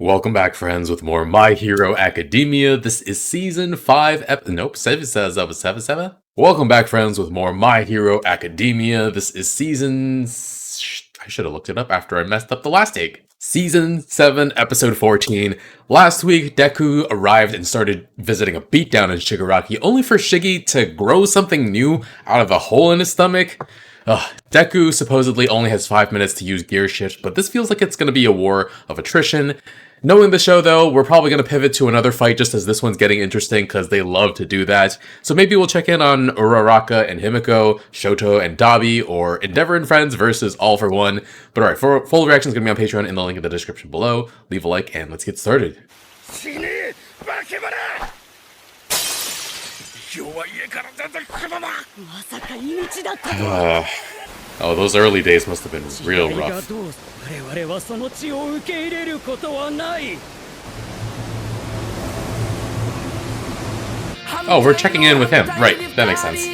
Welcome back, friends, with more My Hero Academia. This is season 5, nope, 7 says that was 7. Welcome back, friends, with more My Hero Academia. This is I should have looked it up after I messed up the last take. Season 7, episode 14. Last week, Deku arrived and started visiting a beatdown in Shigaraki, only for Shiggy to grow something new out of a hole in his stomach. Deku supposedly only has 5 minutes to use gear shift, but this feels like it's going to be a war of attrition. Knowing the show, though, we're probably going to pivot to another fight just as this one's getting interesting because they love to do that. So maybe we'll check in on Uraraka and Himiko, Shoto and Dabi, or Endeavor and Friends versus All for One. But alright, full reaction is going to be on Patreon in the link in the description below. Leave a like and let's get started. Oh, those early days must have been real rough. Oh, we're checking in with him. Right, that makes sense.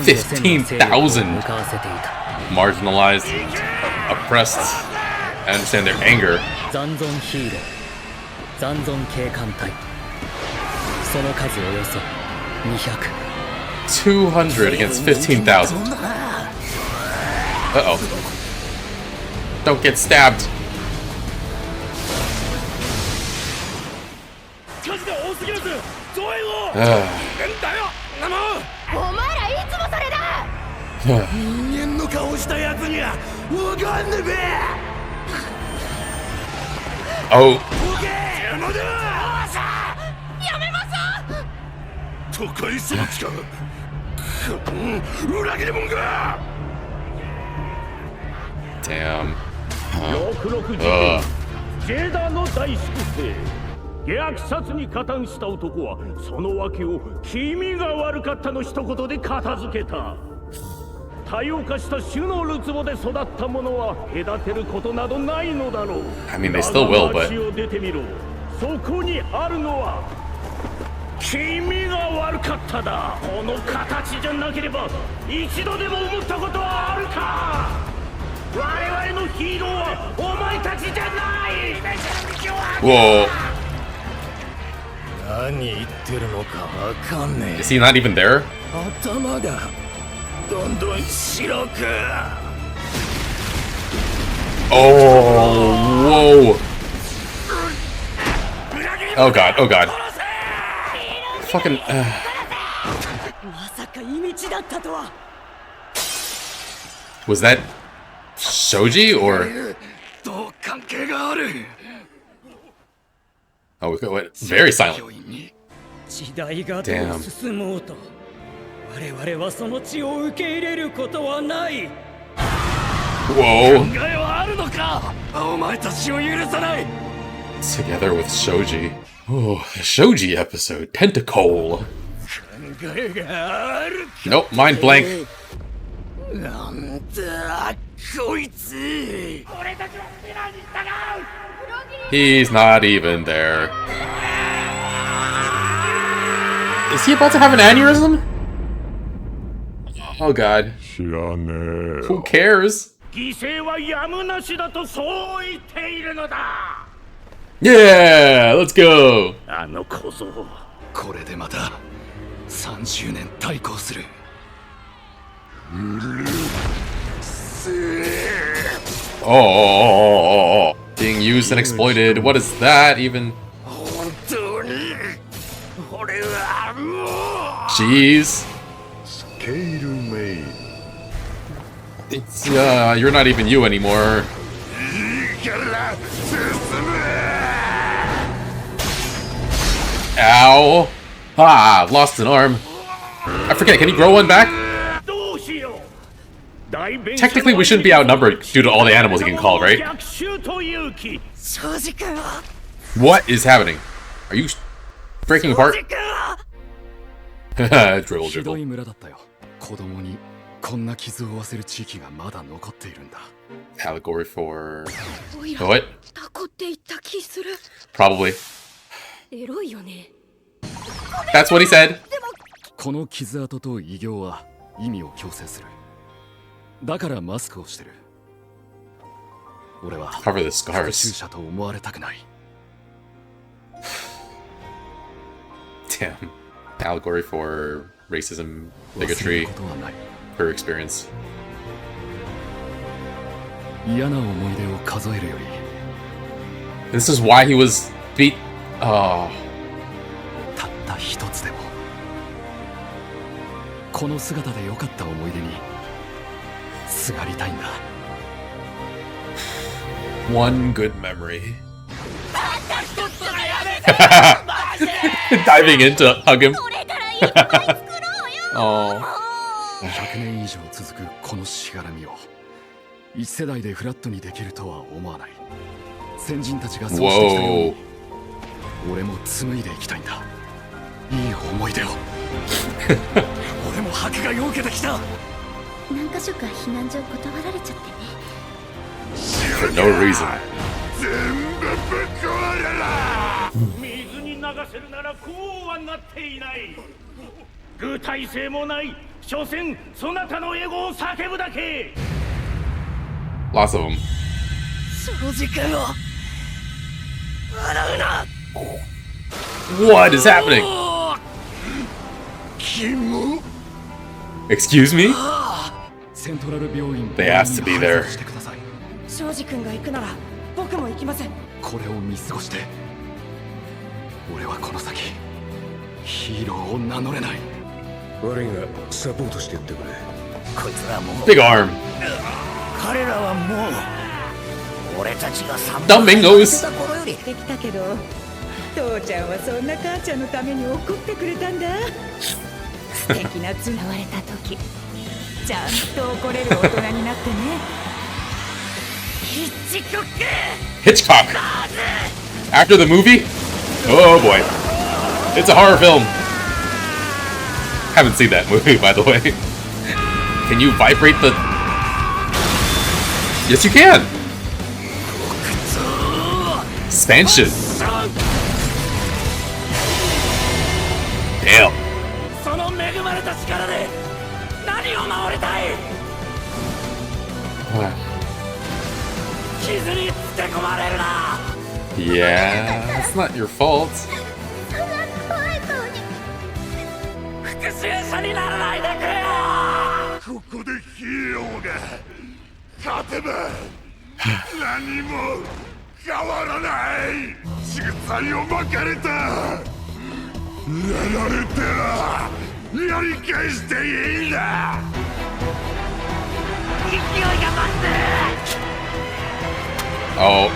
$15,000 marginalized, oppressed. I understand their anger. 200 against 15,000. Uh-oh. Don't get stabbed. Oh. Damn. I mean, they still will, but... Whoa. Is he not even there? Oh, whoa. Oh god, oh god. Fucking... Was that Shoji or... Oh, we went very silent. Damn. Whoa. Together with Shoji. Oh, the Shoji episode. Tentacle. Nope, mind blank. He's not even there. Is he about to have an aneurysm? Oh god. Who cares? Yeah, let's go. Oh. Being used and exploited. What is that even? Jeez. It's, you're not even you anymore. Ow. Ah, lost an arm. I forget, can he grow one back? Technically, we shouldn't be outnumbered due to all the animals he can call, right? What is happening? Are you breaking apart? Dribble. Allegory for... what? Probably. That's what he said. この傷跡と異形は意味を強制する。だからマスクをしてる。俺は Cover the 復 scars. 讐者と思われたくない。 Damn. Allegory for racism, 忘れる bigotry, ことはない。 her experience. 嫌な思い出を数えるより This is why he was beat. Oh. たった一つでもこの姿で良かった思い出にすがりたいんだ。 One good memory. Diving in to hug him. Oh. 100年以上続くこのしがらみを一世代でフラットにできるとは思わない。先人たちがそうしてきたように Whoa. 俺も紡いでいきたいんだ。いい思い出を俺も迫害を受けてきた。何か所か避難所断られちゃってね。 For no reason. 水に流せるならこうはなっていない。具体性もない。所詮そなたのエゴを叫ぶだけ。 Lots of them. 正直を笑うな。 What is happening? 君 Excuse me? セントラル病院 They asked to be there. してください。庄司君が行くなら僕も行きません。これを見過ごして俺はこの先ヒーローを名乗れない。悪いがサポートしてやってくれ。こいつらもう Big arm. 彼らはもう俺たちが3 Domingos. た頃よりできたけど父ちゃんはそんな母ちゃんのために怒ってくれたんだ。素敵なつなわれた時ちゃんと怒れる大人になってね。ヒッチコック Hitchcock. After the movie? Oh boy. It's a horror film. Haven't seen that movie, by the way. Can you vibrate the... Yes, you can. Expansion. Damn. その恵まれた力で何を守りたい。傷につけ込まれるな。 Yeah, that's not your fault. そんな怖い顔に。復讐者にならないでくれよ。ここでヒーローが勝てば何も変わらない。祝祭をまかれた。やられたらやり返していいんだ。勢いが増す。 Oh.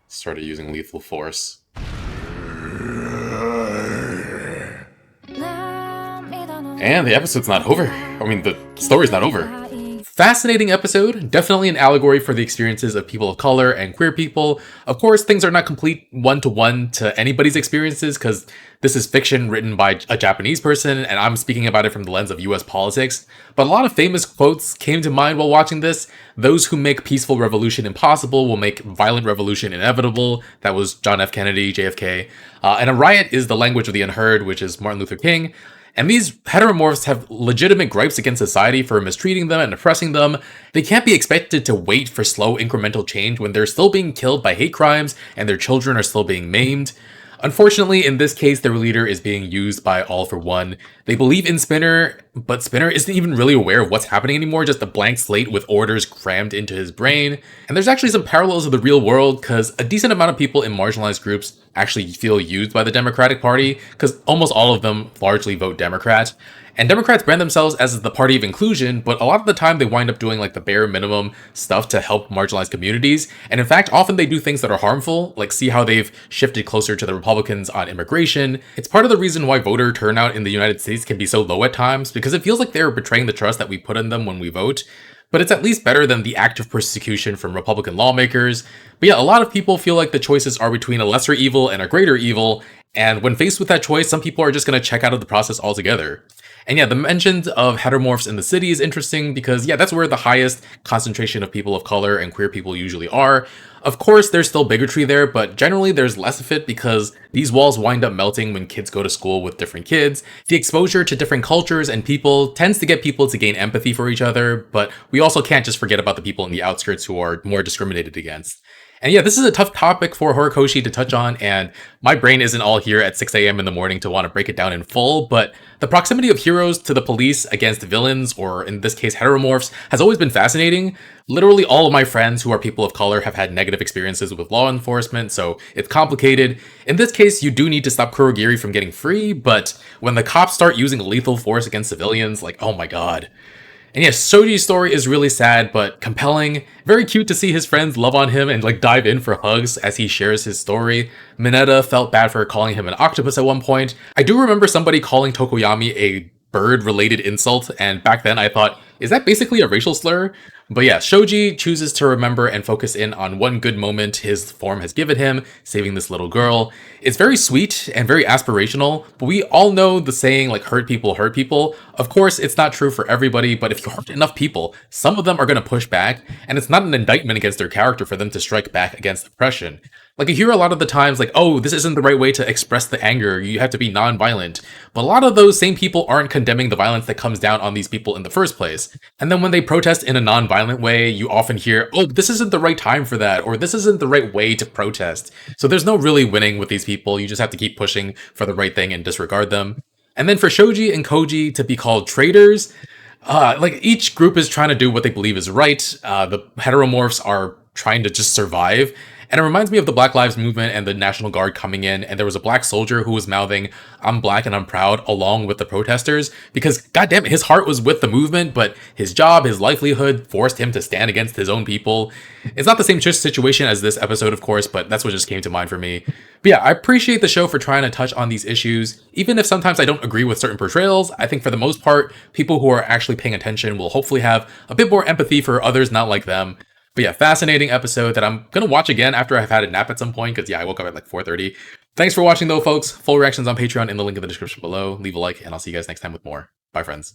Started using lethal force. And the episode's not over. I mean, the story's not over. Fascinating episode. Definitely an allegory for the experiences of people of color and queer people. Of course, things are not complete one-to-one to anybody's experiences because this is fiction written by a Japanese person and I'm speaking about it from the lens of US politics. But a lot of famous quotes came to mind while watching this. Those who make peaceful revolution impossible will make violent revolution inevitable. That was John F. Kennedy, JFK. And a riot is the language of the unheard, which is Martin Luther King. And these heteromorphs have legitimate gripes against society for mistreating them and oppressing them. They can't be expected to wait for slow incremental change when they're still being killed by hate crimes and their children are still being maimed. Unfortunately, in this case, their leader is being used by All for One. They believe in Spinner, but Spinner isn't even really aware of what's happening anymore, just a blank slate with orders crammed into his brain. And there's actually some parallels of the real world, because a decent amount of people in marginalized groups actually feel used by the Democratic Party, because almost all of them largely vote Democrat. And Democrats brand themselves as the party of inclusion, but a lot of the time they wind up doing like the bare minimum stuff to help marginalized communities. And in fact, often they do things that are harmful, like see how they've shifted closer to the Republicans on immigration. It's part of the reason why voter turnout in the United States can be so low at times, because it feels like they're betraying the trust that we put in them when we vote. But it's at least better than the active persecution from Republican lawmakers. But yeah, a lot of people feel like the choices are between a lesser evil and a greater evil, And when faced with that choice, some people are just going to check out of the process altogether. And yeah, the mentions of heteromorphs in the city is interesting because, yeah, that's where the highest concentration of people of color and queer people usually are. Of course, there's still bigotry there, but generally there's less of it because these walls wind up melting when kids go to school with different kids. The exposure to different cultures and people tends to get people to gain empathy for each other, but we also can't just forget about the people in the outskirts who are more discriminated against. And yeah, this is a tough topic for Horikoshi to touch on, and my brain isn't all here at 6 a.m. in the morning to want to break it down in full, but the proximity of heroes to the police against villains, or in this case heteromorphs, has always been fascinating. Literally all of my friends who are people of color have had negative experiences with law enforcement, so it's complicated. In this case, you do need to stop Kurogiri from getting free, but when the cops start using lethal force against civilians, like, oh my god. And yes, Shoji's story is really sad, but compelling. Very cute to see his friends love on him and like dive in for hugs as he shares his story. Mineta felt bad for calling him an octopus at one point. I do remember somebody calling Tokoyami a bird-related insult, and back then I thought, is that basically a racial slur? But yeah, Shoji chooses to remember and focus in on one good moment his form has given him, saving this little girl. It's very sweet and very aspirational, but we all know the saying like hurt people hurt people. Of course, it's not true for everybody, but if you hurt enough people, some of them are going to push back, and it's not an indictment against their character for them to strike back against oppression. Like, you hear a lot of the times, like, oh, this isn't the right way to express the anger, you have to be non-violent. But a lot of those same people aren't condemning the violence that comes down on these people in the first place. And then when they protest in a non-violent way, you often hear, oh, this isn't the right time for that, or this isn't the right way to protest. So there's no really winning with these people, you just have to keep pushing for the right thing and disregard them. And then for Shoji and Koji to be called traitors, like, each group is trying to do what they believe is right. The heteromorphs are trying to just survive. And it reminds me of the Black Lives Movement and the National Guard coming in, and there was a black soldier who was mouthing, "I'm black and I'm proud," along with the protesters, because goddamn it, his heart was with the movement, but his job, his livelihood forced him to stand against his own people. It's not the same situation as this episode, of course, but that's what just came to mind for me. But yeah, I appreciate the show for trying to touch on these issues. Even if sometimes I don't agree with certain portrayals, I think for the most part, people who are actually paying attention will hopefully have a bit more empathy for others not like them. But yeah, fascinating episode that I'm going to watch again after I've had a nap at some point, because yeah, I woke up at like 4:30. Thanks for watching though, folks. Full reactions on Patreon in the link in the description below. Leave a like, and I'll see you guys next time with more. Bye, friends.